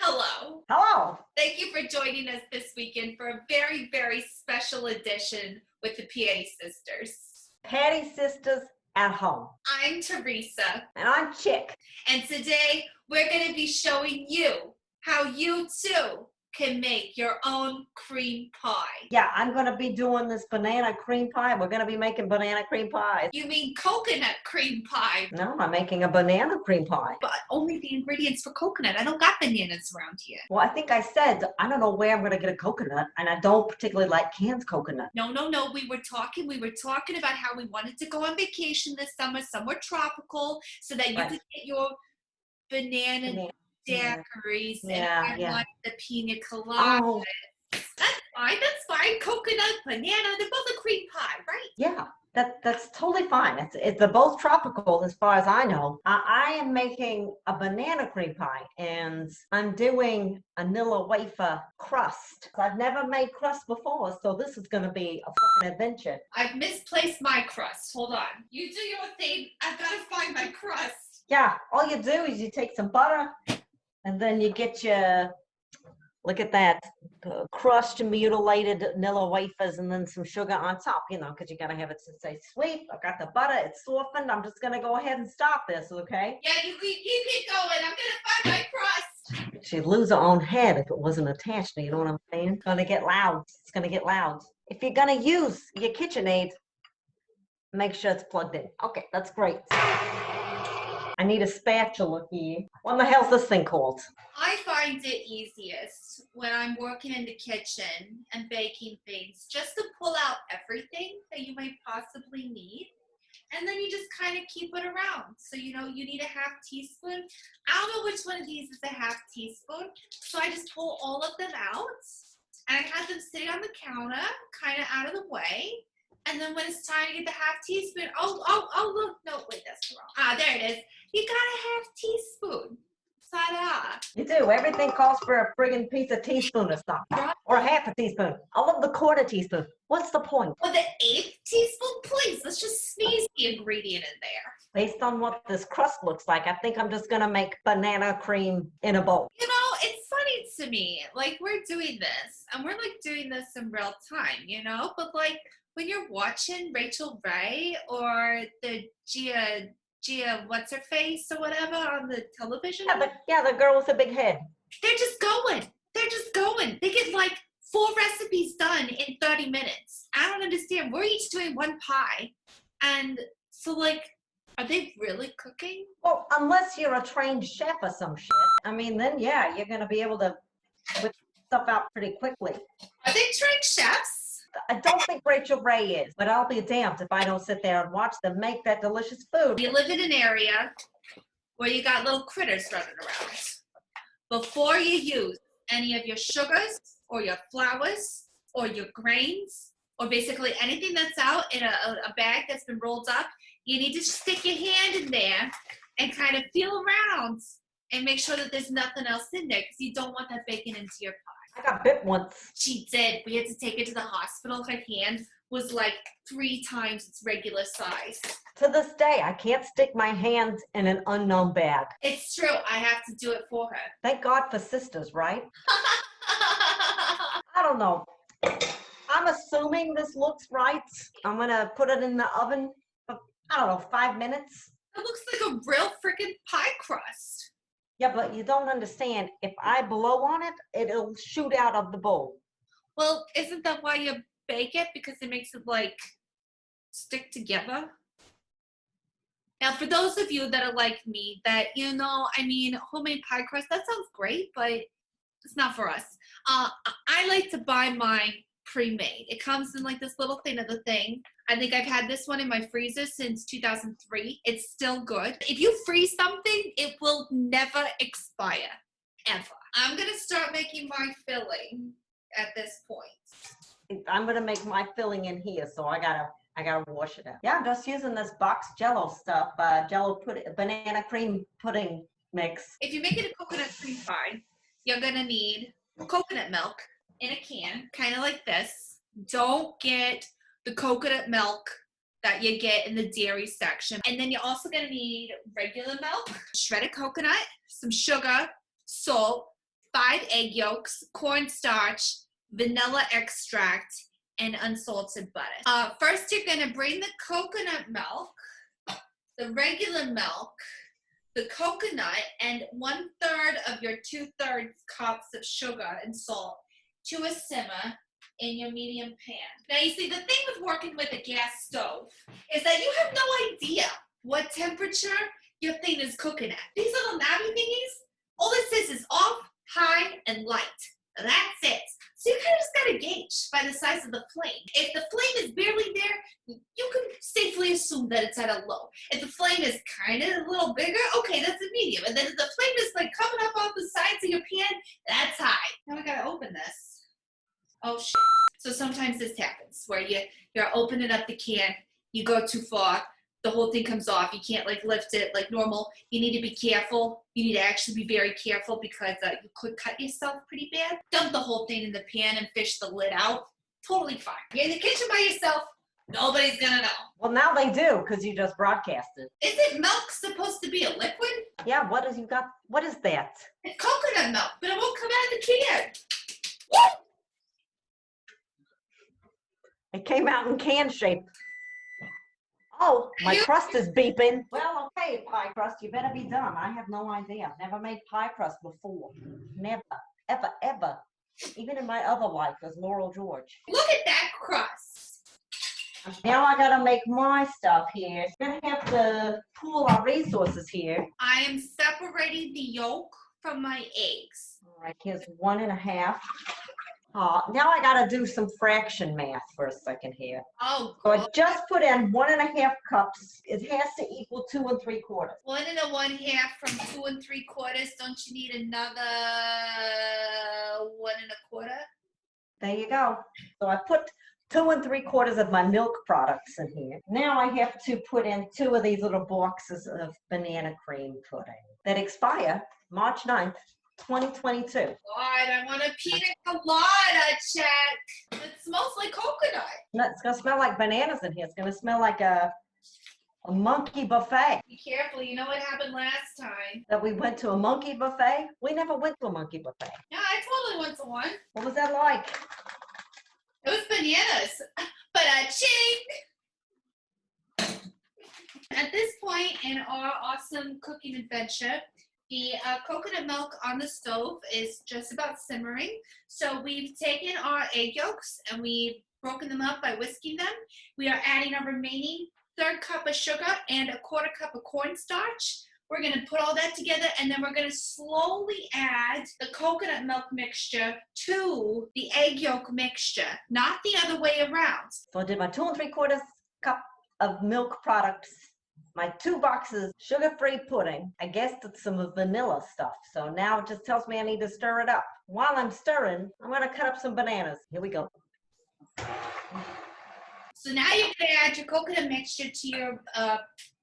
Hello. Hello. Thank you for joining us this weekend for a very, very special edition with the Patty sisters. Patty Sisters at Home. I'm Theresa. And I'm Chick. And today we're going to be showing you how you too can make your own cream pie. Yeah, I'm going to be doing this banana cream pie. We're going to be making banana cream pies. You mean coconut cream pie? No, I'm making a banana cream pie. But only the ingredients for coconut. I don't got bananas around here. Well, I think I said, I don't know where I'm going to get a coconut, and I don't particularly like canned coconut. No. We were talking about how we wanted to go on vacation this summer, somewhere tropical, so that you could get your banana daiquiris and I like the pina colada. Oh. That's fine. Coconut, banana, they're both a cream pie, right? Yeah, that's totally fine. They're both tropical as far as I know. I am making a banana cream pie, and I'm doing a vanilla wafer crust. I've never made crust before, so this is going to be a fucking adventure. I've misplaced my crust. Hold on. You do your thing. I've got to find my crust. Yeah, all you do is you take some butter, and then you get your, look at that, crushed mutilated vanilla wafers, and then some sugar on top, because you got to have it to stay sweet. I've got the butter, it's softened. I'm just going to go ahead and stop this, okay? Yeah, you keep going. I'm going to find my crust. She'd lose her own head if it wasn't attached, you know what I'm saying? It's going to get loud. It's going to get loud. If you're going to use your KitchenAid, make sure it's plugged in. Okay, that's great. I need a spatula here. What the hell's this thing called? I find it easiest when I'm working in the kitchen and baking things just to pull out everything that you might possibly need. And then you just kind of keep it around. So, you need a half teaspoon. I don't know which one of these is a half teaspoon. So I just pull all of them out. And I have them sitting on the counter, kind of out of the way. And then when it's time to get the half teaspoon, look, no, wait, that's wrong. Ah, there it is. You got a half teaspoon. Ta-da. You do. Everything calls for a friggin' piece of teaspoon or something. Or a half a teaspoon. I love the quarter teaspoon. What's the point? Well, the eighth teaspoon, please. Let's just sneeze the ingredient in there. Based on what this crust looks like, I think I'm just going to make banana cream in a bowl. It's funny to me. Like, we're doing this, and we're, doing this in real time, But, when you're watching Rachel Ray or the Gia, what's her face or whatever on the television. Yeah, the girl with the big head. They're just going. They get 4 recipes done in 30 minutes. I don't understand. We're each doing one pie. And so are they really cooking? Well, unless you're a trained chef or some shit. I mean, then yeah, you're going to be able to whip stuff out pretty quickly. Are they trained chefs? I don't think Rachel Ray is, but I'll be damned if I don't sit there and watch them make that delicious food. You live in an area where you got little critters running around. Before you use any of your sugars or your flours or your grains or basically anything that's out in a bag that's been rolled up, you need to stick your hand in there and kind of feel around and make sure that there's nothing else in there because you don't want that bacon into your pie. I got bit once. She did. We had to take her to the hospital. Her hand was 3 times its regular size. To this day, I can't stick my hand in an unknown bag. It's true. I have to do it for her. Thank God for sisters, right? I don't know. I'm assuming this looks right. I'm going to put it in the oven for, 5 minutes. It looks like a real freaking pie crust. Yeah, but you don't understand. If I blow on it, it'll shoot out of the bowl. Well, isn't that why you bake it? Because it makes it stick together? Now, for those of you that are like me, that, homemade pie crust, that sounds great, but it's not for us. I like to buy mine pre-made. It comes in this little thing of the thing. I think I've had this one in my freezer since 2003. It's still good. If you freeze something, it will never expire, ever. I'm going to start making my filling at this point. I'm going to make my filling in here, so I gotta wash it out. Yeah, I'm just using this box Jello stuff, banana cream pudding mix. If you're making a coconut cream pie, you're going to need coconut milk in a can, kind of like this. Don't get the coconut milk that you get in the dairy section. And then you're also going to need regular milk, shredded coconut, some sugar, salt, 5 egg yolks, cornstarch, vanilla extract, and unsalted butter. First, you're gonna bring the coconut milk, the regular milk, the coconut, and 1/3 of your 2/3 cups of sugar and salt to a simmer in your medium pan. Now, you see, the thing with working with a gas stove is that you have no idea what temperature your thing is cooking at. These little knobby thingies, all it says is off, high, and light. That's it. So you kind of just gotta gauge by the size of the flame. If the flame is barely there, you can safely assume that it's at a low. If the flame is kind of a little bigger, okay, that's a medium. And then if the flame is like coming up off the sides of your pan, that's high. Now I gotta open this. Oh shit. So sometimes this happens where you're opening up the can, you go too far, the whole thing comes off. You can't like lift it like normal. You need to be careful. You need to actually be very careful because you could cut yourself pretty bad. Dump the whole thing in the pan and fish the lid out. Totally fine. You're in the kitchen by yourself. Nobody's gonna know. Well, now they do because you just broadcasted. Isn't milk supposed to be a liquid? Yeah, what is that? It's coconut milk, but it won't come out of the can. It came out in can shape. Oh, my crust is beeping. Well, okay, pie crust, you better be done. I have no idea. I've never made pie crust before. Never, ever, ever. Even in my other life as Laurel George. Look at that crust. Now I gotta make my stuff here. We're gonna have to pool our resources here. I am separating the yolk from my eggs. All right, here's 1.5. Now I gotta do some fraction math for a second here. Oh, So I just put in 1.5 cups. It has to equal 2 3/4. 1 1/2 from 2 3/4. Don't you need another 1 1/4? There you go. So I put 2 3/4 of my milk products in here. Now I have to put in 2 of these little boxes of banana cream pudding that expire March 9th, 2022. God, I want a pina colada, check. It smells like coconut. It's gonna smell like bananas in here. It's gonna smell like a monkey buffet. Be careful. You know what happened last time. That we went to a monkey buffet? We never went to a monkey buffet. Yeah, I totally went to one. What was that like? It was bananas. But ching! At this point in our awesome cooking adventure, the coconut milk on the stove is just about simmering. So we've taken our egg yolks and we've broken them up by whisking them. We are adding our remaining 1/3 cup of sugar and a 1/4 cup of cornstarch. We're gonna put all that together and then we're gonna slowly add the coconut milk mixture to the egg yolk mixture, not the other way around. So I did my 2 3/4 cup of milk products, my 2 boxes sugar-free pudding. I guessed it's some vanilla stuff. So now it just tells me I need to stir it up. While I'm stirring, I'm gonna cut up some bananas. Here we go. So now you're gonna add your coconut mixture to your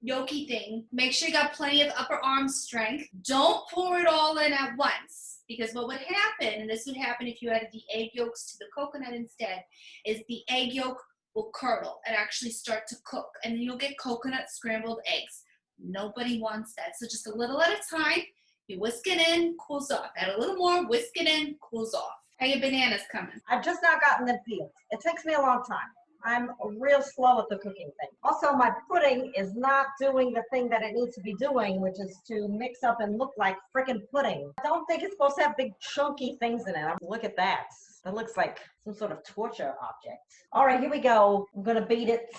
yolky thing. Make sure you got plenty of upper arm strength. Don't pour it all in at once, because what would happen, and this would happen if you added the egg yolks to the coconut instead, is the egg yolk will curdle and actually start to cook, and then you'll get coconut scrambled eggs. Nobody wants that. So just a little at a time. You whisk it in, cools off. Add a little more, whisk it in, cools off. How your bananas coming? I've just now gotten them peeled. It takes me a long time. I'm real slow at the cooking thing. Also, my pudding is not doing the thing that it needs to be doing, which is to mix up and look like frickin' pudding. I don't think it's supposed to have big chunky things in it. Look at that. That looks like some sort of torture object. All right, here we go. I'm gonna beat it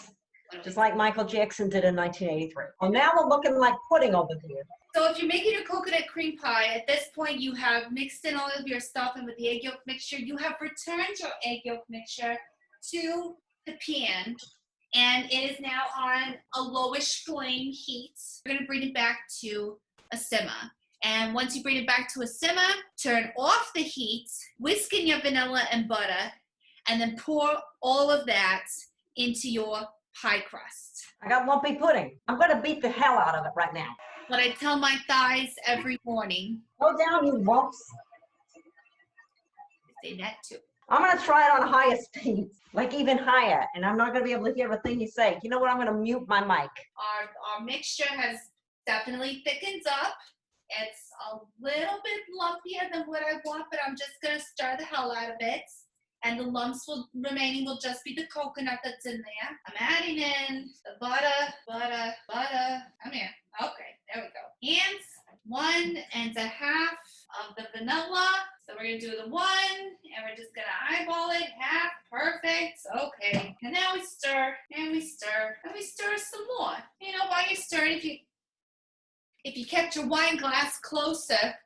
just like Michael Jackson did in 1983. Well, now we're looking like pudding over here. So if you're making your coconut cream pie, at this point you have mixed in all of your stuff, and with the egg yolk mixture, you have returned your egg yolk mixture to the pan, and it is now on a lowish flame heat. We're gonna bring it back to a simmer. And once you bring it back to a simmer, turn off the heat, whisk in your vanilla and butter, and then pour all of that into your pie crust. I got lumpy pudding. I'm gonna beat the hell out of it right now. What I tell my thighs every morning. Go down, you lumps. I say that too. I'm gonna try it on higher speeds, like even higher, and I'm not gonna be able to hear a thing you say. You know what? I'm gonna mute my mic. Our mixture has definitely thickened up, It's a little bit lumpier than what I want, but I'm just gonna stir the hell out of it. And the lumps remaining will just be the coconut that's in there. I'm adding in the butter. Come here. Okay, there we go. And 1.5 of the vanilla. So we're gonna do the 1, and we're just gonna eyeball it. Half, perfect. Okay. And now we stir, and we stir, and we stir some more. You know, while you're stirring, if you kept your wine glass closer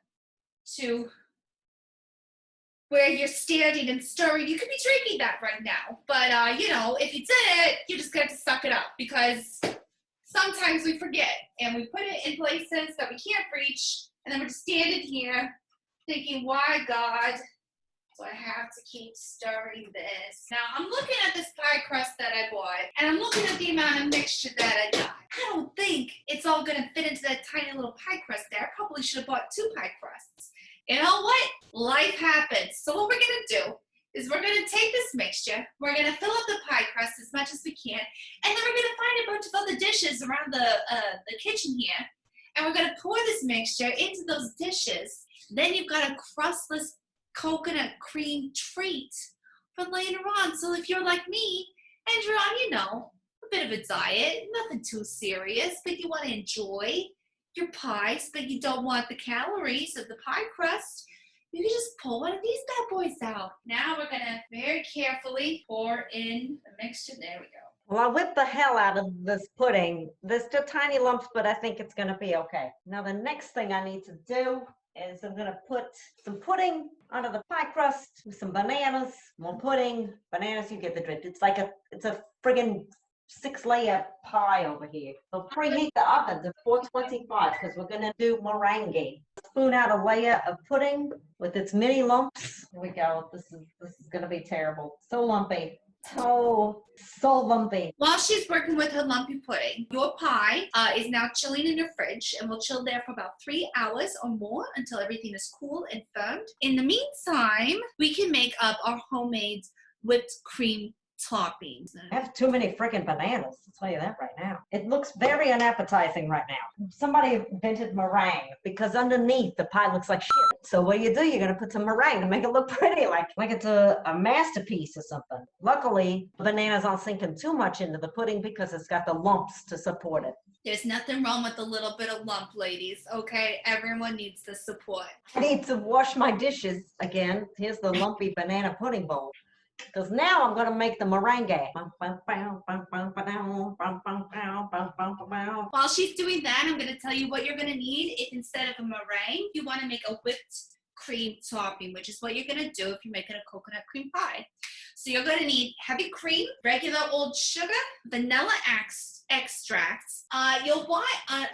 to where you're standing and stirring, you could be drinking that right now. But, you know, if you did it, you just got to suck it up because sometimes we forget and we put it in places that we can't reach. And then we're just standing here thinking, why, God, do I have to keep stirring this? Now, I'm looking at this pie crust that I bought, and I'm looking at the amount of mixture that I got. I don't think it's all going to fit into that tiny little pie crust there. I probably should have bought 2 pie crusts. You know what? Life happens. So what we're going to do is we're going to take this mixture, we're going to fill up the pie crust as much as we can, and then we're going to find a bunch of other dishes around the kitchen here, and we're going to pour this mixture into those dishes. Then you've got a crustless coconut cream treat for later on. So if you're like me and you're on, you know, a bit of a diet, nothing too serious, but you want to enjoy your pies, but you don't want the calories of the pie crust, you can just pull one of these bad boys out. Now we're gonna very carefully pour in the mixture. There we go. Well, I whipped the hell out of this pudding. There's still tiny lumps, but I think it's gonna be okay. Now the next thing I need to do is I'm gonna put some pudding under the pie crust with some bananas, more pudding, bananas, you get the drift. It's a friggin' 6-layer pie over here. So preheat the oven to 425 because we're gonna do meringue. Spoon out a layer of pudding with its mini lumps. Here we go. This is gonna be terrible. So lumpy. So lumpy. While she's working with her lumpy pudding, your pie is now chilling in your fridge and will chill there for about 3 hours or more until everything is cool and firmed. In the meantime, we can make up our homemade whipped cream toppings. I have too many freaking bananas, I'll tell you that right now. It looks very unappetizing right now. Somebody invented meringue because underneath the pie looks like shit. So what do? You're gonna put some meringue to make it look pretty, like it's a masterpiece or something. Luckily, bananas aren't sinking too much into the pudding because it's got the lumps to support it. There's nothing wrong with a little bit of lump, ladies, okay? Everyone needs the support. I need to wash my dishes again. Here's the lumpy banana pudding bowl. Because now I'm going to make the meringue. While she's doing that, I'm going to tell you what you're going to need if instead of a meringue, you want to make a whipped cream topping, which is what you're going to do if you're making a coconut cream pie. So you're going to need heavy cream, regular old sugar, vanilla extract. You'll want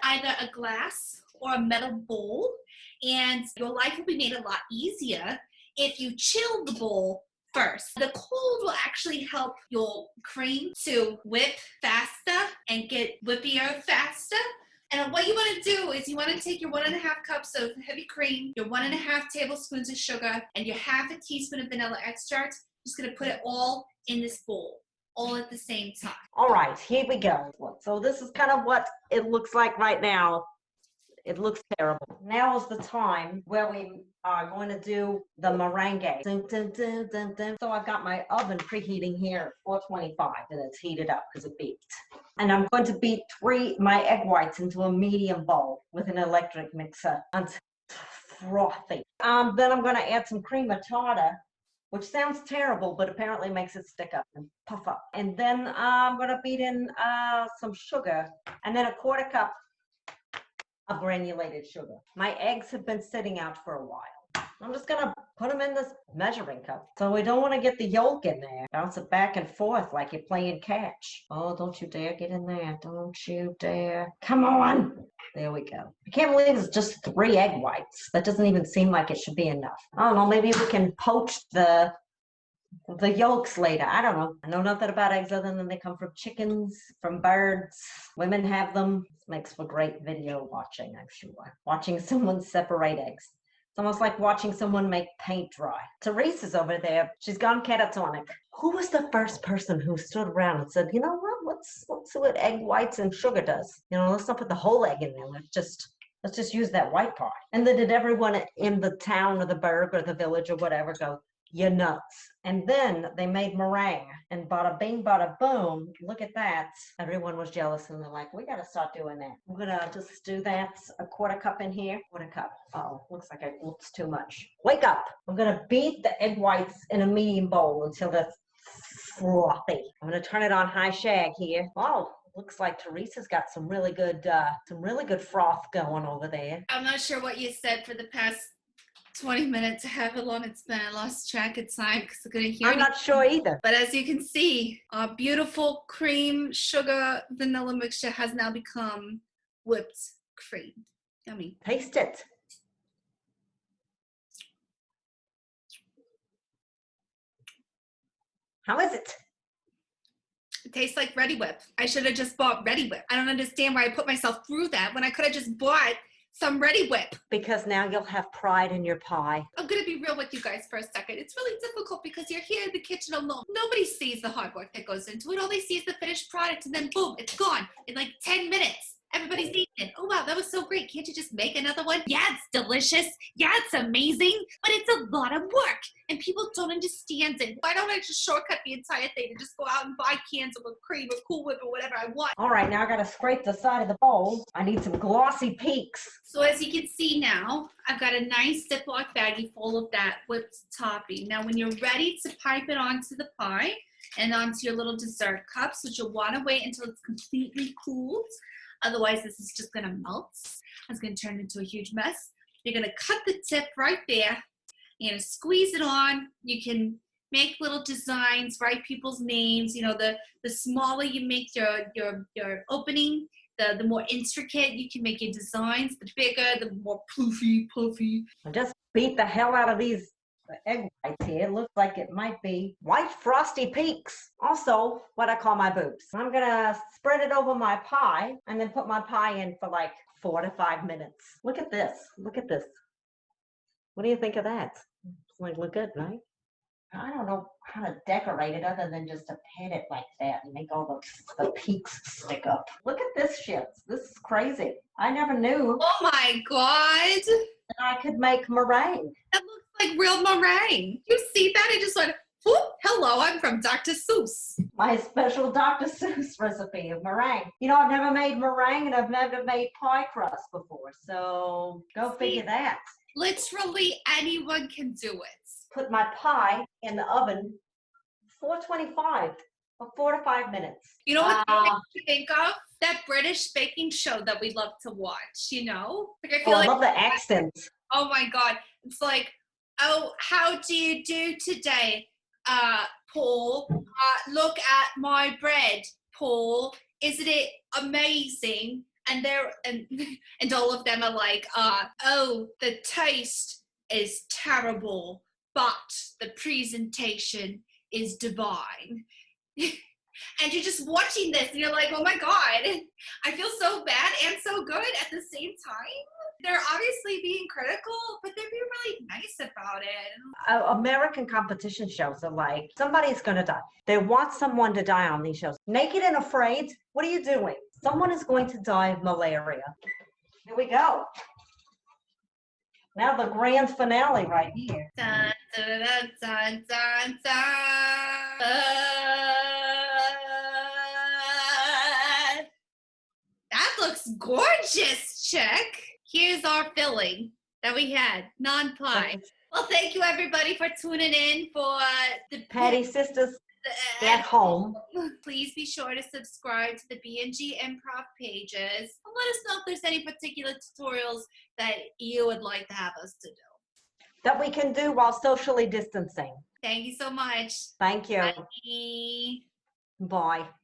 either a glass or a metal bowl, and your life will be made a lot easier if you chill the bowl first. The cold will actually help your cream to whip faster and get whippier faster. And what you want to do is you want to take your 1.5 cups of heavy cream, your 1.5 tablespoons of sugar, and your 1/2 teaspoon of vanilla extract. Just going to put it all in this bowl, all at the same time. All right, here we go. So this is kind of what it looks like right now. It looks terrible. Now is the time where we are going to do the meringue. Dun, dun, dun, dun, dun. So I've got my oven preheating here at 425 and it's heated up because it beeped. And I'm going to beat my egg whites into a medium bowl with an electric mixer until it's frothy. Then I'm going to add some cream of tartar, which sounds terrible, but apparently makes it stick up and puff up. And then I'm going to beat in some sugar and then a 1/4 cup of granulated sugar. My eggs have been sitting out for a while. I'm just gonna put them in this measuring cup. So we don't want to get the yolk in there. Bounce it back and forth like you're playing catch. Oh, don't you dare get in there. Don't you dare. Come on. There we go. I can't believe it's just 3 egg whites. That doesn't even seem like it should be enough. I don't know, maybe we can poach the yolks later. I don't know. I know nothing about eggs other than they come from chickens, from birds. Women have them. This makes for great video watching, I'm sure. Watching someone separate eggs. It's almost like watching someone make paint dry. Teresa's over there. She's gone catatonic. Who was the first person who stood around and said, you know what, let's see what egg whites and sugar does. You know, let's not put the whole egg in there. Let's just Let's just use that white part. And then did everyone in the town or the burg or the village or whatever go, "You nuts." And then they made meringue, and bada bing, bada boom. Look at that. Everyone was jealous, and they're like, "We got to start doing that." I'm going to just do that. A quarter cup in here. Quarter cup. Oh, looks like it's too much. Wake up. I'm going to beat the egg whites in a medium bowl until they're frothy. I'm going to turn it on high shag here. Oh, looks like Teresa's got some really good froth going over there. I'm not sure what you said for the past 20 minutes, however long it's been. I lost track of time because I couldn't hear I'm not sure either. But as you can see, our beautiful cream, sugar, vanilla mixture has now become whipped cream. Yummy. Taste it. How is it? It tastes like Ready Whip. I should have just bought Ready Whip. I don't understand why I put myself through that when I could have just bought some Ready Whip. Because now you'll have pride in your pie. I'm gonna be real with you guys for a second. It's really difficult because you're here in the kitchen alone. Nobody sees the hard work that goes into it. All they see is the finished product, and then boom, it's gone in like 10 minutes. Everybody's eating it. Oh wow, that was so great. Can't you just make another one? Yeah, it's delicious. Yeah, it's amazing. But it's a lot of work, and people don't understand it. Why don't I just shortcut the entire thing and just go out and buy cans of whipped cream or Cool Whip or whatever I want? All right, now I gotta scrape the side of the bowl. I need some glossy peaks. So as you can see now, I've got a nice Ziploc baggie full of that whipped topping. Now when you're ready to pipe it onto the pie and onto your little dessert cups, which you'll want to wait until it's completely cooled. Otherwise, this is just going to melt. It's going to turn into a huge mess. You're going to cut the tip right there. You're going to squeeze it on. You can make little designs, write people's names. You know, the smaller you make your opening, the more intricate you can make your designs. The bigger, the more puffy. I just beat the hell out of these egg whites here. It looks like it might be white frosty peaks. Also, what I call my boobs. I'm gonna spread it over my pie and then put my pie in for like 4 to 5 minutes. Look at this. Look at this. What do you think of that? It's like, look good, right? I don't know how to decorate it other than just to pat it like that and make all the peaks stick up. Look at this shit. This is crazy. I never knew Oh my God. that I could make meringue. That looks like real meringue. You see that? It just went, whoop, hello, I'm from Dr. Seuss. My special Dr. Seuss recipe of meringue. You know, I've never made meringue and I've never made pie crust before. So go figure that. Literally anyone can do it. Put my pie in the oven, 425 for 4 to 5 minutes. You know what that makes me think of? That British baking show that we love to watch, you know? Like I feel I love the accents. Oh my God. It's like, oh, how do you do today, Paul? Look at my bread, Paul. Isn't it amazing? And and all of them are like, oh, the taste is terrible, but the presentation is divine. And you're just watching this and you're like, oh my God, I feel so bad and so good at the same time. They're obviously being critical, but they're being really nice about it. American competition shows are like, somebody's going to die. They want someone to die on these shows. Naked and Afraid, what are you doing? Someone is going to die of malaria. Here we go. Now the grand finale right here. Dun, dun, dun, dun, dun, dun. That looks gorgeous, chick. Here's our filling that we had, non-pie. Well, thank you everybody for tuning in for the Patty Sisters at home. Please be sure to subscribe to the B&G Improv pages. And let us know if there's any particular tutorials that you would like to have us to do. That we can do while socially distancing. Thank you so much. Thank you. Bye. Bye.